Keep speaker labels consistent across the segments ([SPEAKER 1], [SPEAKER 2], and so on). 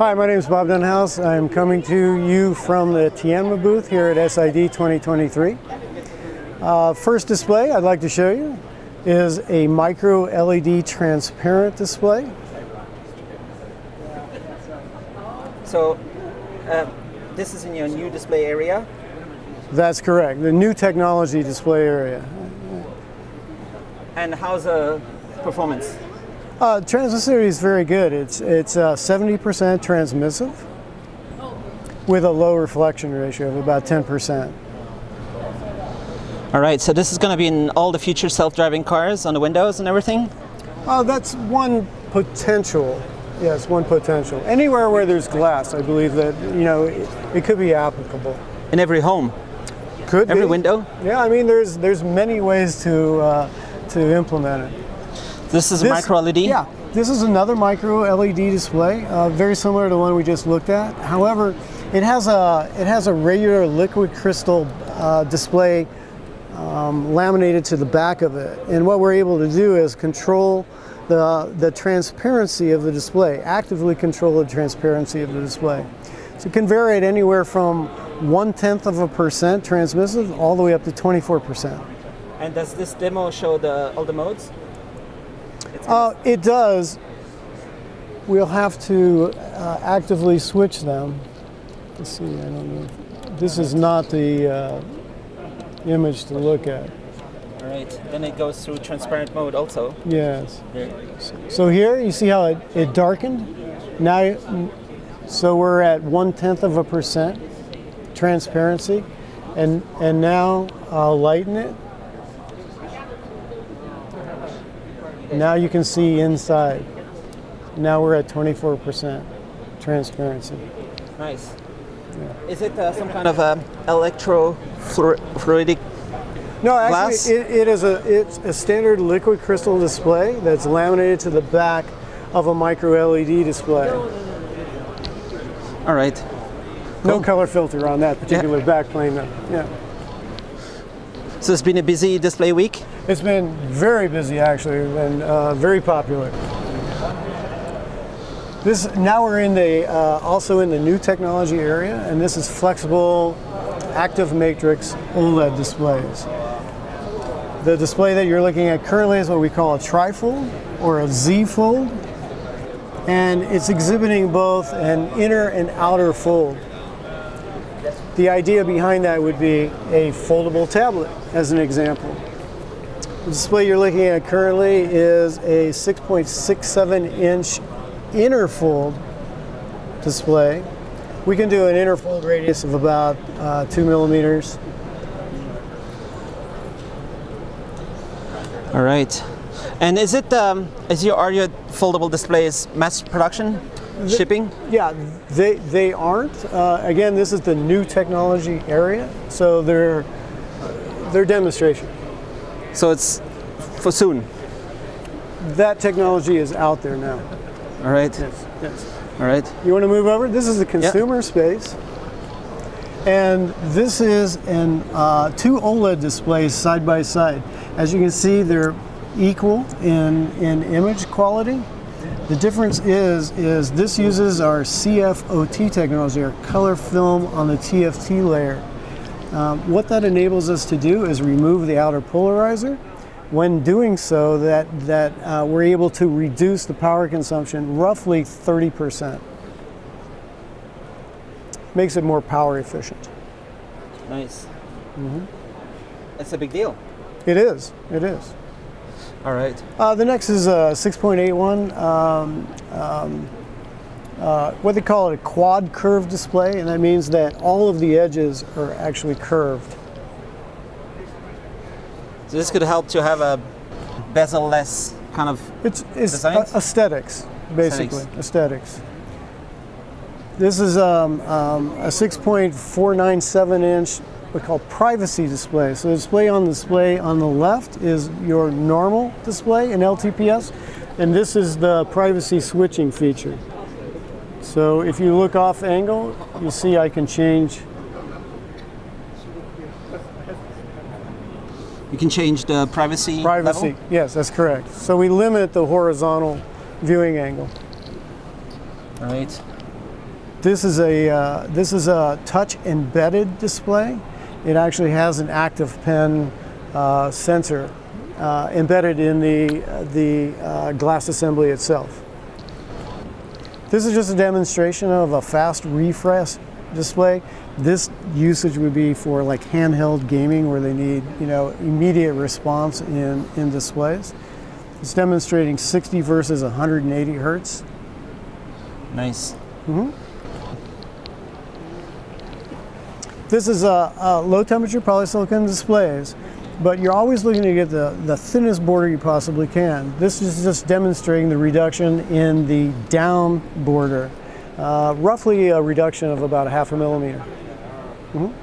[SPEAKER 1] Hi, my name is Bob Dunhouse. I'm coming to you from the Tianma booth here at SID 2023. First display I'd like to show you is a micro-LED transparent display.
[SPEAKER 2] So this is in your new display area?
[SPEAKER 1] That's correct, the new technology display area.
[SPEAKER 2] And how's the performance?
[SPEAKER 1] Transmissivity is very good. It's 70% transmissive with a low reflection ratio of about 10%.
[SPEAKER 2] All right, so this is going to be in all the future self-driving cars on the windows and everything?
[SPEAKER 1] That's one potential. Yes, one potential. Anywhere where there's glass, I believe that it could be applicable.
[SPEAKER 2] In every home?
[SPEAKER 1] Could
[SPEAKER 2] every
[SPEAKER 1] be.
[SPEAKER 2] window?
[SPEAKER 1] Yeah, I mean there's many ways to implement it.
[SPEAKER 2] This is a micro-LED?
[SPEAKER 1] Yeah, this is another micro-LED display, very similar to the one we just looked at. However, it has a regular liquid crystal display laminated to the back of it. And what we're able to do is control the transparency of the display, actively control the transparency of the display. So it can vary at anywhere from 0.1% transmissive all the way up to 24%.
[SPEAKER 2] And does this demo show all the modes?
[SPEAKER 1] It does. We'll have to actively switch them. Let's see, I don't know. This is not the image to look at.
[SPEAKER 2] All right, then it goes through transparent mode also.
[SPEAKER 1] Yes. So here, you see how it darkened? Now, so we're at 0.1% transparency, and now I'll lighten it. Now you can see inside. Now we're at 24% transparency.
[SPEAKER 2] Nice.
[SPEAKER 1] Yeah.
[SPEAKER 2] Is it some kind of electrofluidic
[SPEAKER 1] No,
[SPEAKER 2] glass?
[SPEAKER 1] actually, it's a standard liquid crystal display that's laminated to the back of a micro-LED display.
[SPEAKER 2] All right.
[SPEAKER 1] No
[SPEAKER 2] Cool.
[SPEAKER 1] color filter on that particular backplane. Yeah.
[SPEAKER 2] So it's been a busy display week?
[SPEAKER 1] It's been very busy, actually, and very popular. Now we're in also in the new technology area, and this is flexible active matrix OLED displays. The display that you're looking at currently is what we call a trifold or a Z-fold, and it's exhibiting both an inner and outer fold. The idea behind that would be a foldable tablet, as an example. The display you're looking at currently is a 6.67-inch inner fold display. We can do an inner fold radius of about 2 millimeters.
[SPEAKER 2] All right. And are your foldable displays mass production? Shipping?
[SPEAKER 1] Yeah, they aren't. Again, this is the new technology area, so they're demonstration.
[SPEAKER 2] So it's for soon?
[SPEAKER 1] That technology is out there now.
[SPEAKER 2] All right.
[SPEAKER 1] Yes.
[SPEAKER 2] All right.
[SPEAKER 1] You want to move over? This is the consumer space. And this is two OLED displays side by side. As you can see, they're equal in image quality. The difference is this uses our CFOT technology, our color film on the TFT layer. What that enables us to do is remove the outer polarizer. When doing so, that we're able to reduce the power consumption roughly 30%. Makes it more power efficient.
[SPEAKER 2] Nice.
[SPEAKER 1] Mm-hmm.
[SPEAKER 2] That's a big deal.
[SPEAKER 1] It is. It is.
[SPEAKER 2] All right.
[SPEAKER 1] The next is a 6.81. What they call it a quad curve display, and that means that all of the edges are actually curved.
[SPEAKER 2] So this could help to have a bezel-less kind of
[SPEAKER 1] It's
[SPEAKER 2] design?
[SPEAKER 1] Aesthetics, basically. Aesthetics. This is a 6.497-inch what we call privacy display. So the display on the left is your normal display in LTPS, and this is the privacy switching feature. So if you look off angle, you see I can change.
[SPEAKER 2] You can change the privacy level?
[SPEAKER 1] Yes, that's correct. So we limit the horizontal viewing angle.
[SPEAKER 2] All right.
[SPEAKER 1] This is a touch embedded display. It actually has an active pen sensor embedded in the glass assembly itself. This is just a demonstration of a fast refresh display. This usage would be for like handheld gaming where they need, you know, immediate response in displays. It's demonstrating 60 versus 180 hertz.
[SPEAKER 2] Nice.
[SPEAKER 1] Mm-hmm. This is a low temperature polysilicon displays, but you're always looking to get the thinnest border you possibly can. This is just demonstrating the reduction in the down border, roughly a reduction of about 0.5 millimeter. Mm-hmm.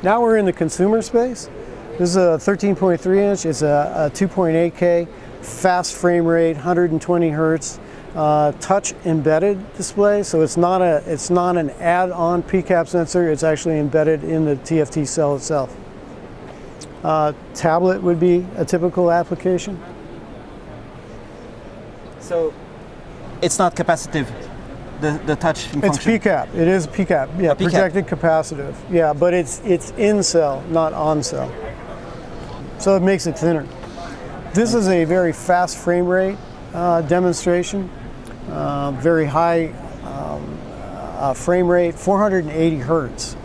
[SPEAKER 1] Now we're in the consumer space. This is a 13.3 inch, it's a 2.8K, fast frame rate, 120 hertz, touch embedded display. So it's not an add-on PCAP sensor, it's actually embedded in the TFT cell itself. Tablet would be a typical application.
[SPEAKER 2] So it's not capacitive, the touch function?
[SPEAKER 1] It's PCAP, it is PCAP, yeah,
[SPEAKER 2] PCAP.
[SPEAKER 1] projected capacitive. Yeah, but it's in cell, not on cell. So it makes it thinner. This is a very fast frame rate demonstration, very high frame rate, 480 hertz.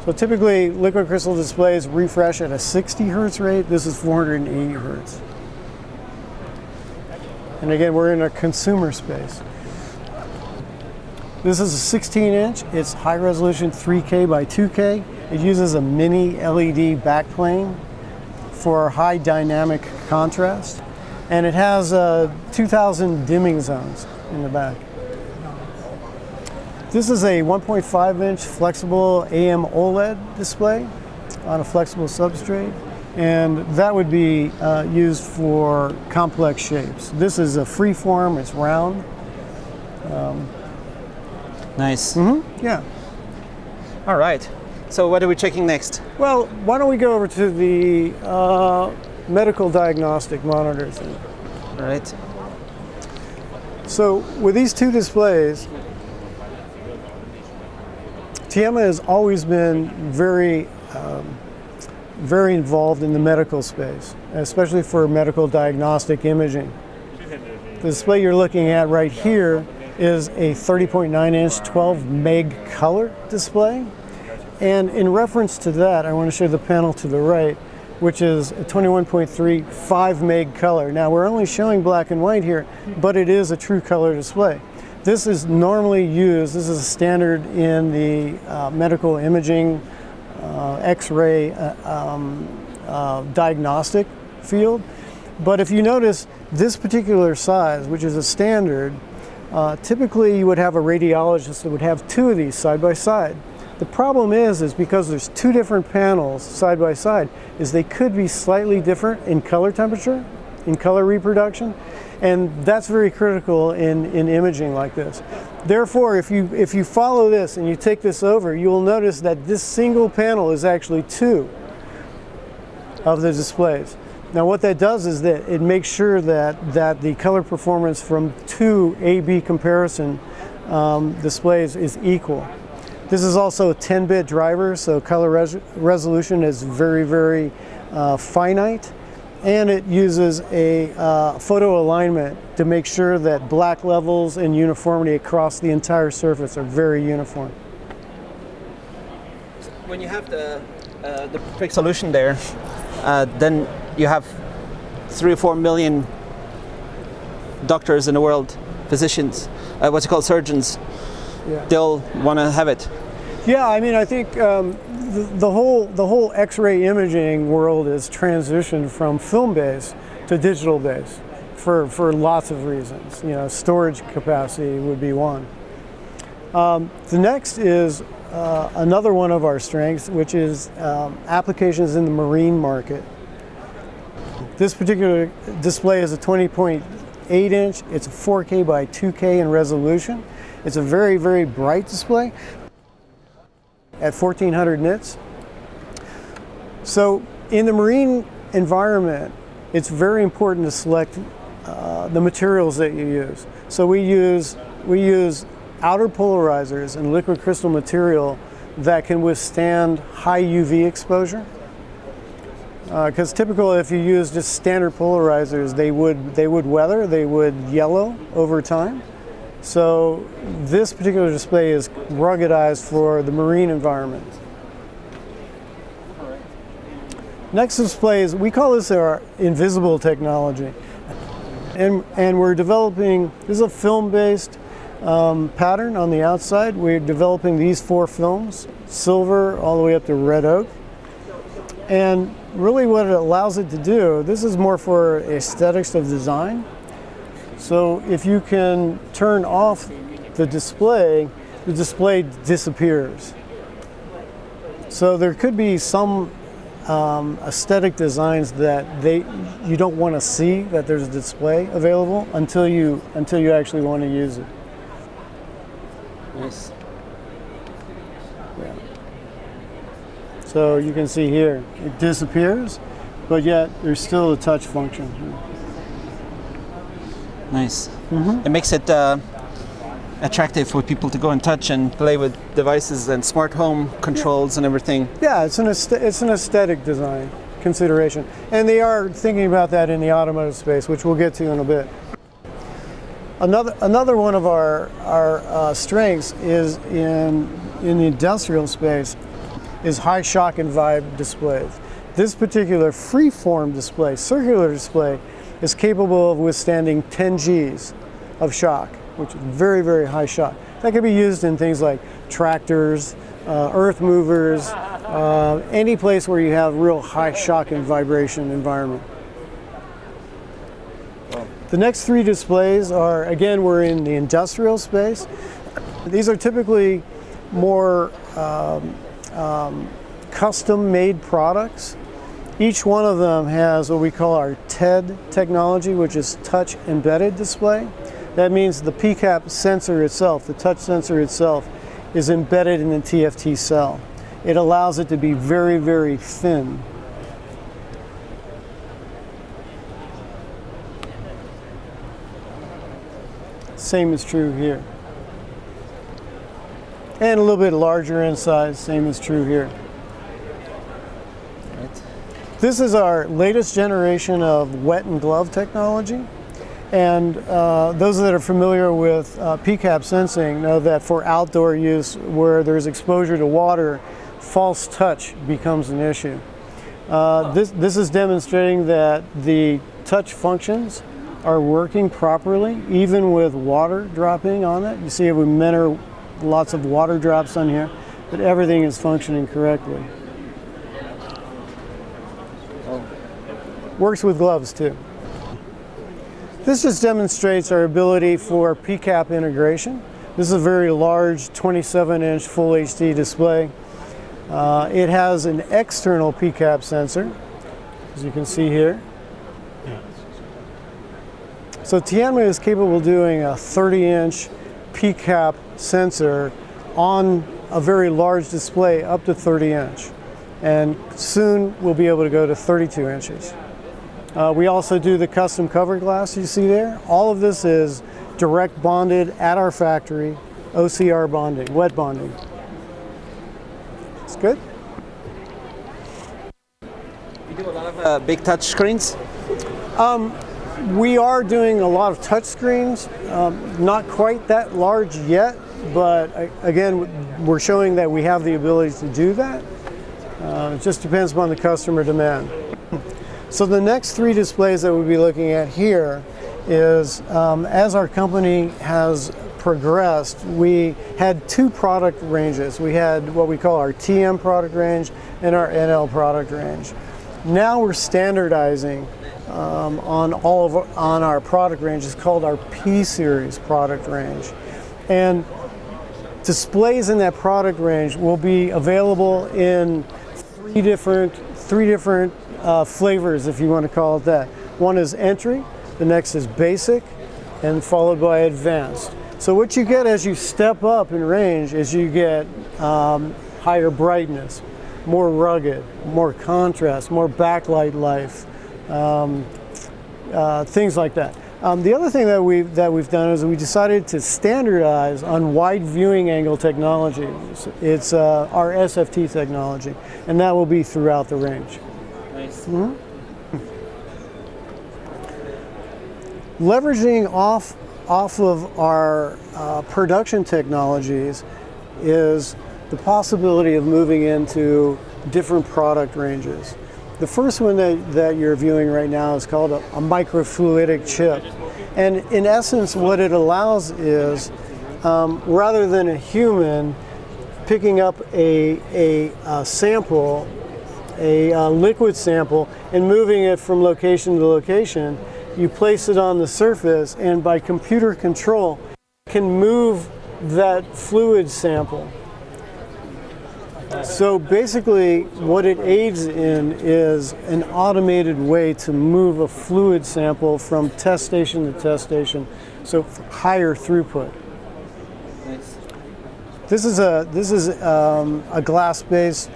[SPEAKER 1] So typically liquid crystal displays refresh at a 60 hertz rate. This is 480 hertz. And again, we're in a consumer space. This is a 16 inch, it's high resolution 3K by 2K. It uses a mini LED backplane for high dynamic contrast. And it has 2,000 dimming zones in the back. This is a 1.5 inch flexible AM OLED display on a flexible substrate. And that would be used for complex shapes. This is a free form, it's round.
[SPEAKER 2] Nice.
[SPEAKER 1] Mm-hmm. Yeah.
[SPEAKER 2] All right. So what are we checking next?
[SPEAKER 1] Well, why don't we go over to the medical diagnostic monitors.
[SPEAKER 2] All right.
[SPEAKER 1] So with these two displays, Tianma has always been very involved in the medical space, especially for medical diagnostic imaging. The display you're looking at right here is a 30.9 inch 12 meg color display. And in reference to that, I want to show the panel to the right, which is a 21.3 5 meg color. Now we're only showing black and white here, but it is a true color display. This is normally used, this is a standard in the medical imaging, X-ray diagnostic field. But if you notice this particular size, which is a standard, typically you would have a radiologist that would have two of these side by side. The problem is because there's two different panels side by side, is they could be slightly different in color temperature, in color reproduction, and that's very critical in imaging like this. Therefore, if you follow this and you take this over, you will notice that this single panel is actually two of the displays. Now what that does is that it makes sure that the color performance from two A-B comparison displays is equal. This is also a 10-bit driver, so color resolution is very, very finite. And it uses a photo alignment to make sure that black levels and uniformity across the entire surface are very uniform.
[SPEAKER 2] When you have the perfect solution there, then you have 3 or 4 million doctors in the world, physicians, what's it called, surgeons.
[SPEAKER 1] Yeah.
[SPEAKER 2] They'll want to have it.
[SPEAKER 1] Yeah, I mean, I think the whole X-ray imaging world is transitioned from film-based to digital-based for lots of reasons. You know, storage capacity would be one. The next is another one of our strengths, which is applications in the marine market. This particular display is a 20.8 inch. It's a 4K by 2K in resolution. It's a very, very bright display at 1400 nits. So in the marine environment, it's very important to select the materials that you use. So we use we use outer polarizers and liquid crystal material that can withstand high UV exposure. Because typically, if you use just standard polarizers, they would weather, they would yellow over time. So this particular display is ruggedized for the marine environment. Next display is, we call this our invisible technology. And we're developing, this is a film-based pattern on the outside. We're developing these 4 films, silver all the way up to red oak. And really what it allows it to do, this is more for aesthetics of design. So if you can turn off the display disappears. So there could be some aesthetic designs that you don't want to see that there's a display available until you actually want to use it.
[SPEAKER 2] Nice.
[SPEAKER 1] Yeah. So you can see here, it disappears, but yet there's still a touch function.
[SPEAKER 2] Nice.
[SPEAKER 1] Mm-hmm.
[SPEAKER 2] It makes it attractive for people to go and touch and play with devices and smart home controls and everything.
[SPEAKER 1] Yeah, it's an aesthetic design consideration. And they are thinking about that in the automotive space, which we'll get to in a bit. Another one of our strengths is in the industrial space is high shock and vibe displays. This particular free-form display, circular display, is capable of withstanding 10 Gs of shock, which is very, very high shock. That can be used in things like tractors, earth movers, any place where you have real high shock and vibration environment. The next 3 displays are, again, we're in the industrial space. These are typically more custom-made products. Each one of them has what we call our TED technology, which is touch embedded display. That means the PCAP sensor itself, the touch sensor itself, is embedded in the TFT cell. It allows it to be very, very thin. Same is true here. And a little bit larger in size, same is true here.
[SPEAKER 2] Right.
[SPEAKER 1] This is our latest generation of wet and glove technology. And those that are familiar with PCAP sensing know that for outdoor use where there's exposure to water, false touch becomes an issue. This is demonstrating that the touch functions are working properly, even with water dropping on it. You see we measure lots of water drops on here, but everything is functioning correctly. Works with gloves too. This just demonstrates our ability for PCAP integration. This is a very large 27-inch full HD display. It has an external PCAP sensor, as you can see here. So Tianma is capable of doing a 30-inch PCAP sensor on a very large display up to 30-inch. And soon we'll be able to go to 32 inches. We also do the custom cover glass you see there. All of this is direct bonded at our factory, OCR bonding, wet bonding. It's good.
[SPEAKER 2] You do a lot of big touch screens?
[SPEAKER 1] We are doing a lot of touch screens, not quite that large yet, but again, we're showing that we have the ability to do that. It just depends upon the customer demand. So the next 3 displays that we'll be looking at here is, as our company has progressed, we had 2 product ranges. We had what we call our TM product range and our NL product range. Now we're standardizing on our product range. It's called our P series product range, and displays in that product range will be available in three different flavors, if you want to call it that. One is entry, the next is basic, and followed by advanced. So what you get as you step up in range is you get higher brightness, more rugged, more contrast, more backlight life, things like that. The other thing that we've done is we decided to standardize on wide viewing angle technology. It's our SFT technology, and that will be throughout the range.
[SPEAKER 2] Nice.
[SPEAKER 1] Mm-hmm. Leveraging off of our production technologies is the possibility of moving into different product ranges. The first one that you're viewing right now is called a microfluidic chip. And in essence, what it allows is, rather than a human picking up a sample, a liquid sample, and moving it from location to location, you place it on the surface, and by computer control, can move that fluid sample. So basically, what it aids in is an automated way to move a fluid sample from test station to test station, so higher throughput.
[SPEAKER 2] Nice.
[SPEAKER 1] This is a glass-based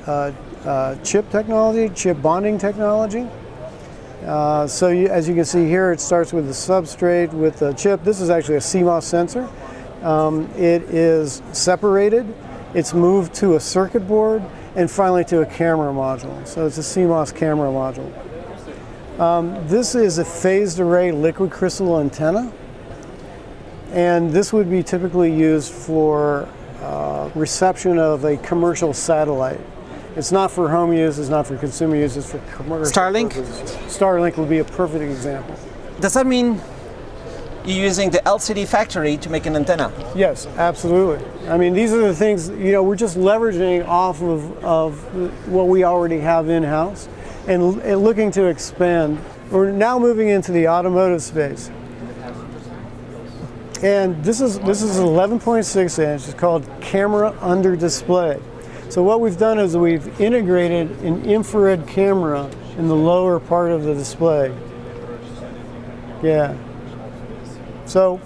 [SPEAKER 1] chip technology, chip bonding technology. So as you can see here, it starts with the substrate with the chip. This is actually a CMOS sensor. It is separated. It's moved to a circuit board, and finally to a camera module. So it's a CMOS camera module. This is a phased array liquid crystal antenna, and this would be typically used for reception of a commercial satellite. It's not for home use, it's not for consumer use, it's for commercial
[SPEAKER 2] Starlink?
[SPEAKER 1] purposes. Starlink would be a perfect example.
[SPEAKER 2] Does that mean you're using the LCD factory to make an antenna?
[SPEAKER 1] Yes, absolutely. I mean, these are the things, we're just leveraging off of what we already have in-house and looking to expand. We're now moving into the automotive space. And this is 11.6 inch. It's called camera under display. So what we've done is we've integrated an infrared camera in the lower part of the display. Yeah. So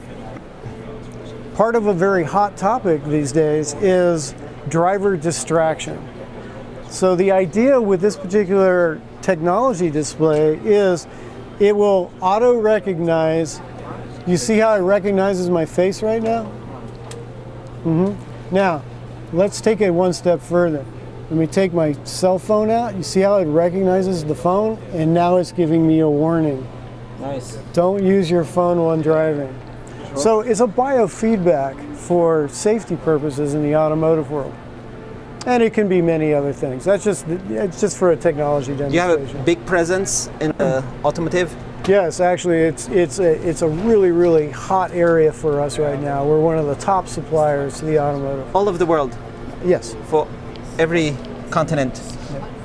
[SPEAKER 1] part of a very hot topic these days is driver distraction. So the idea with this particular technology display is it will auto-recognize. You see how it recognizes my face right now? Mm-hmm. Now, let's take it one step further. Let me take my cell phone out. You see how it recognizes the phone? And now it's giving me a warning.
[SPEAKER 2] Nice.
[SPEAKER 1] Don't use your phone when driving. Sure. So it's a biofeedback for safety purposes in the automotive world. And it can be many other things. It's just for a technology demonstration.
[SPEAKER 2] You have a big presence in automotive?
[SPEAKER 1] Yes, actually, it's a really, really hot area for us right now. We're one of the top suppliers to the automotive.
[SPEAKER 2] All over the world?
[SPEAKER 1] Yes.
[SPEAKER 2] For every continent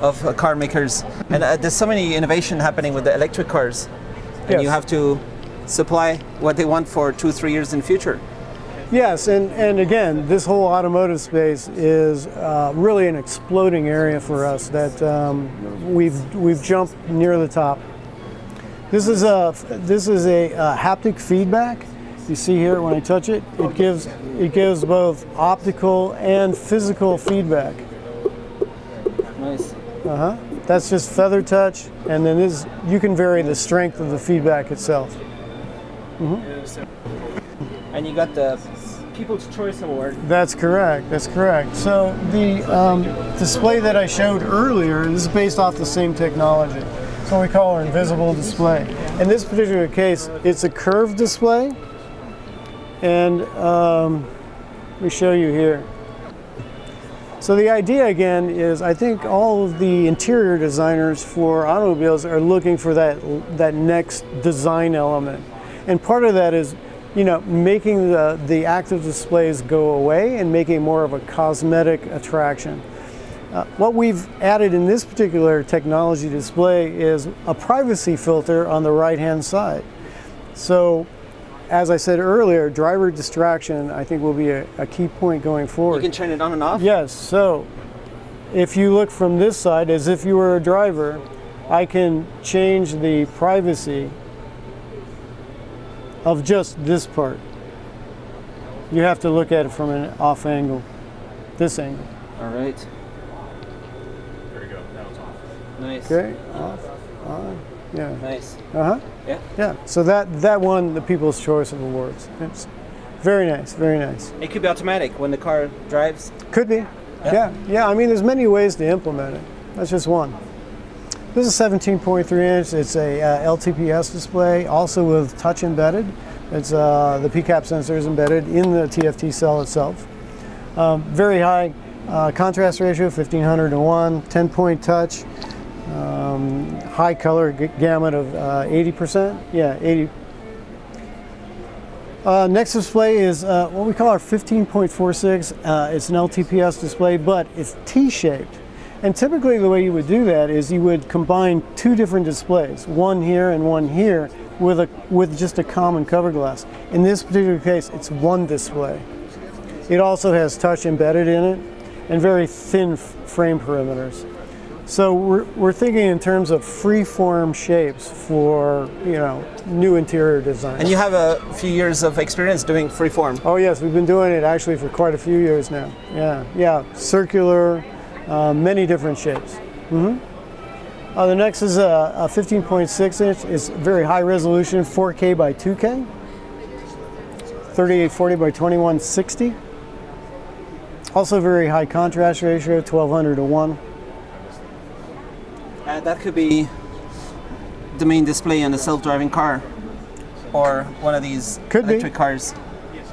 [SPEAKER 2] of car makers. And there's so many innovation happening with the electric cars. And
[SPEAKER 1] yes.
[SPEAKER 2] You have to supply what they want for 2-3 years in the future.
[SPEAKER 1] Yes, and again, this whole automotive space is really an exploding area for us that we've jumped near the top. This is a haptic feedback. You see here when I touch it, it gives both optical and physical feedback.
[SPEAKER 2] Nice.
[SPEAKER 1] That's just feather touch, and then you can vary the strength of the feedback itself. Mm-hmm.
[SPEAKER 2] And you got the People's Choice Award.
[SPEAKER 1] That's correct. That's correct. So the display that I showed earlier is based off the same technology. It's what we call our invisible display. In this particular case, it's a curved display, and let me show you here. So the idea again is, I think all of the interior designers for automobiles are looking for that next design element, and part of that is, making the active displays go away and making more of a cosmetic attraction. What we've added in this particular technology display is a privacy filter on the right-hand side. So, as I said earlier, driver distraction, I think, will be a key point going forward.
[SPEAKER 2] You can turn it on and off?
[SPEAKER 1] Yes. So, if you look from this side, as if you were a driver, I can change the privacy of just this part. You have to look at it from an off angle, this angle.
[SPEAKER 2] All right.
[SPEAKER 3] There you go. Now it's off.
[SPEAKER 2] Nice.
[SPEAKER 1] Okay, off, on. Yeah.
[SPEAKER 2] Nice.
[SPEAKER 1] Uh-huh.
[SPEAKER 2] Yeah.
[SPEAKER 1] Yeah. So that won the People's Choice of Awards. It's very nice, very nice.
[SPEAKER 2] It could be automatic when the car drives.
[SPEAKER 1] Could be. Yeah. I mean, there's many ways to implement it. That's just one. This is 17.3 inch. It's a LTPS display, also with touch embedded. It's the PCAP sensor is embedded in the TFT cell itself. Very high contrast ratio, 1500 to 1, 10-point touch, high color gamut of 80%. Yeah, 80. Next display is what we call our 15.46. It's an LTPS display, but it's T-shaped. And typically the way you would do that is you would combine two different displays, one here and one here, with just a common cover glass. In this particular case, it's one display. It also has touch embedded in it and very thin frame perimeters. So we're thinking in terms of free-form shapes for, new interior design.
[SPEAKER 2] And you have a few years of experience doing freeform.
[SPEAKER 1] Oh yes, we've been doing it actually for quite a few years now. Yeah, circular, many different shapes. The next is a 15.6 inch. It's very high resolution, 4K by 2K, 3840 by 2160. Also very high contrast ratio, 1200 to 1.
[SPEAKER 2] That could be the main display on a self-driving car or one of these electric cars.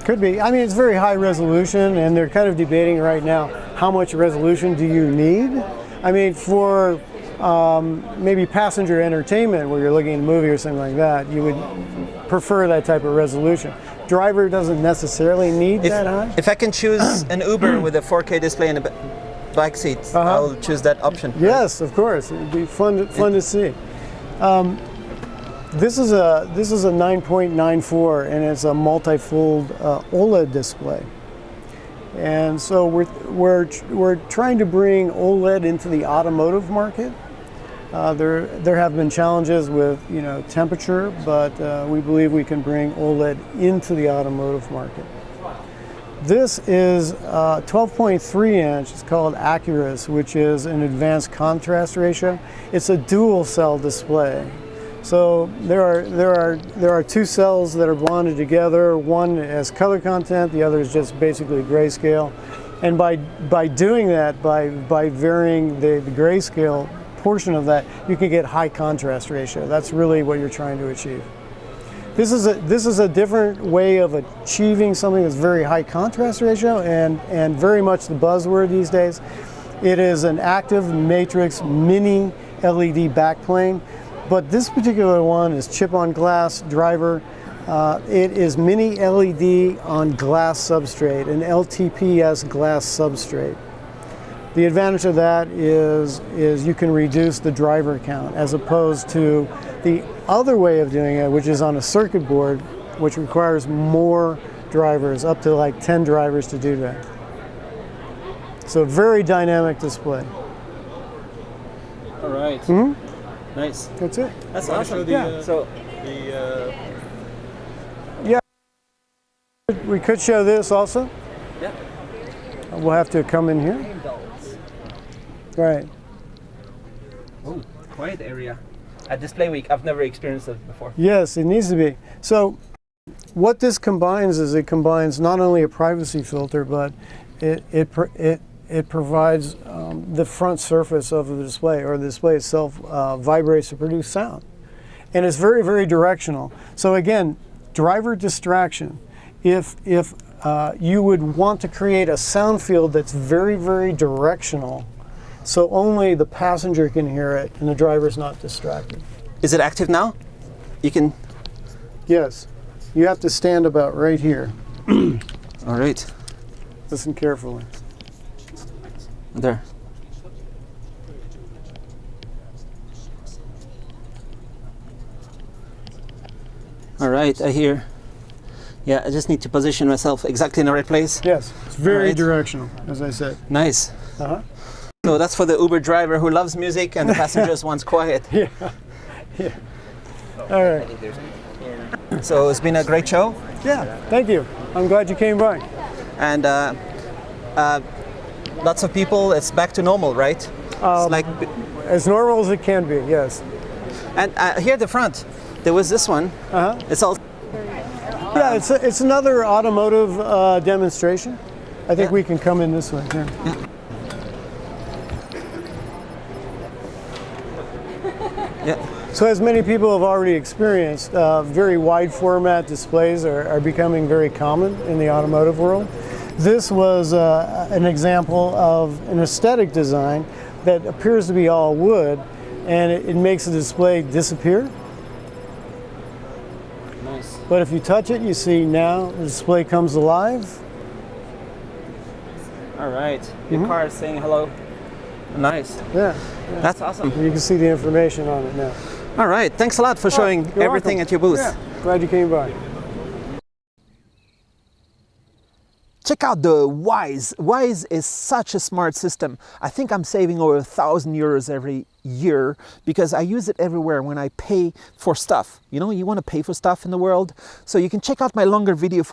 [SPEAKER 1] Could be. I mean, it's very high resolution, and they're kind of debating right now how much resolution do you need. I mean, for maybe passenger entertainment where you're looking at a movie or something like that, you would prefer that type of resolution. Driver doesn't necessarily need that high.
[SPEAKER 2] If I can choose an Uber with a 4K display in the back seat, I'll choose that option.
[SPEAKER 1] Yes, of course. It'd be fun to see. This is a 9.94, and it's a multi-fold OLED display. And so we're trying to bring OLED into the automotive market. There have been challenges with temperature, but we believe we can bring OLED into the automotive market. This is 12.3 inch. It's called Accurus, which is an advanced contrast ratio. It's a dual cell display. So there are two cells that are bonded together. One has color content, the other is just basically grayscale. And by doing that, by varying the grayscale portion of that, you can get high contrast ratio. That's really what you're trying to achieve. This is a different way of achieving something that's very high contrast ratio and very much the buzzword these days. It is an active matrix mini LED backplane, but this particular one is chip on glass driver. It is mini LED on glass substrate, an LTPS glass substrate. The advantage of that is you can reduce the driver count as opposed to the other way of doing it, which is on a circuit board, which requires more drivers, up to like 10 drivers to do that. So very dynamic display.
[SPEAKER 2] All right. Nice.
[SPEAKER 1] That's it.
[SPEAKER 2] That's awesome.
[SPEAKER 1] We could show this also.
[SPEAKER 2] Yeah.
[SPEAKER 1] We'll have to come in here. Right.
[SPEAKER 2] Oh, quiet area. At Display Week, I've never experienced it before.
[SPEAKER 1] Yes, it needs to be. So what this combines is it combines not only a privacy filter, but it provides the front surface of the display, or the display itself vibrates to produce sound. And it's very, very directional. So again, driver distraction. If you would want to create a sound field that's very, very directional, so only the passenger can hear it and the driver's not distracted.
[SPEAKER 2] Is it active now? You can...
[SPEAKER 1] Yes. You have to stand about right here.
[SPEAKER 2] All right.
[SPEAKER 1] Listen carefully.
[SPEAKER 2] There. All right, I hear. Yeah, I just need to position myself exactly in the right place.
[SPEAKER 1] Yes, it's very directional, as I said.
[SPEAKER 2] Nice. So that's for the Uber driver who loves music and the passengers wants quiet.
[SPEAKER 1] Yeah. All right.
[SPEAKER 2] So it's been a great show.
[SPEAKER 1] Yeah, thank you. I'm glad you came by.
[SPEAKER 2] And lots of people, it's back to normal, right? It's like
[SPEAKER 1] as normal as it can be, yes.
[SPEAKER 2] And here at the front, there was this one. It's all.
[SPEAKER 1] Yeah, it's another automotive demonstration. I think we can come in this way. Here.
[SPEAKER 2] Yeah.
[SPEAKER 1] So as many people have already experienced, very wide format displays are becoming very common in the automotive world. This was an example of an aesthetic design that appears to be all wood, and it makes the display disappear.
[SPEAKER 2] Nice.
[SPEAKER 1] But if you touch it, you see now the display comes alive.
[SPEAKER 2] All right. Your car is saying hello. Nice.
[SPEAKER 1] Yeah.
[SPEAKER 2] That's awesome.
[SPEAKER 1] You can see the information on it now.
[SPEAKER 2] All right. Thanks a lot for showing
[SPEAKER 1] You're
[SPEAKER 2] everything
[SPEAKER 1] welcome.
[SPEAKER 2] at your booth.
[SPEAKER 1] Yeah. Glad you came by.
[SPEAKER 2] Check out the Wise. Wise is such a smart system. I think I'm saving over 1,000 euros every year because I use it everywhere when I pay for stuff. You know, you want to pay for stuff in the world. So you can check out my longer video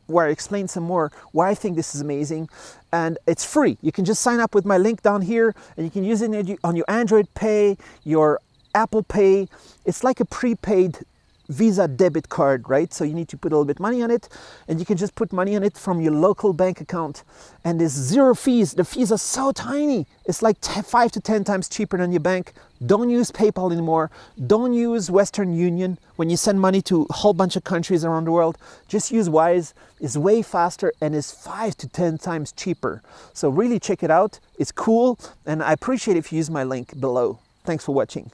[SPEAKER 2] where I explain some more why I think this is amazing. And it's free. You can just sign up with my link down here and you can use it on your Android Pay, your Apple Pay. It's like a prepaid Visa debit card, right? So you need to put a little bit money on it and you can just put money on it from your local bank account and there's zero fees. The fees are so tiny. It's like 5 to 10 times cheaper than your bank. Don't use PayPal anymore. Don't use Western Union when you send money to a whole bunch of countries around the world. Just use Wise. It's way faster and is 5 to 10 times cheaper. So really check it out. It's cool and I appreciate if you use my link below. Thanks for watching.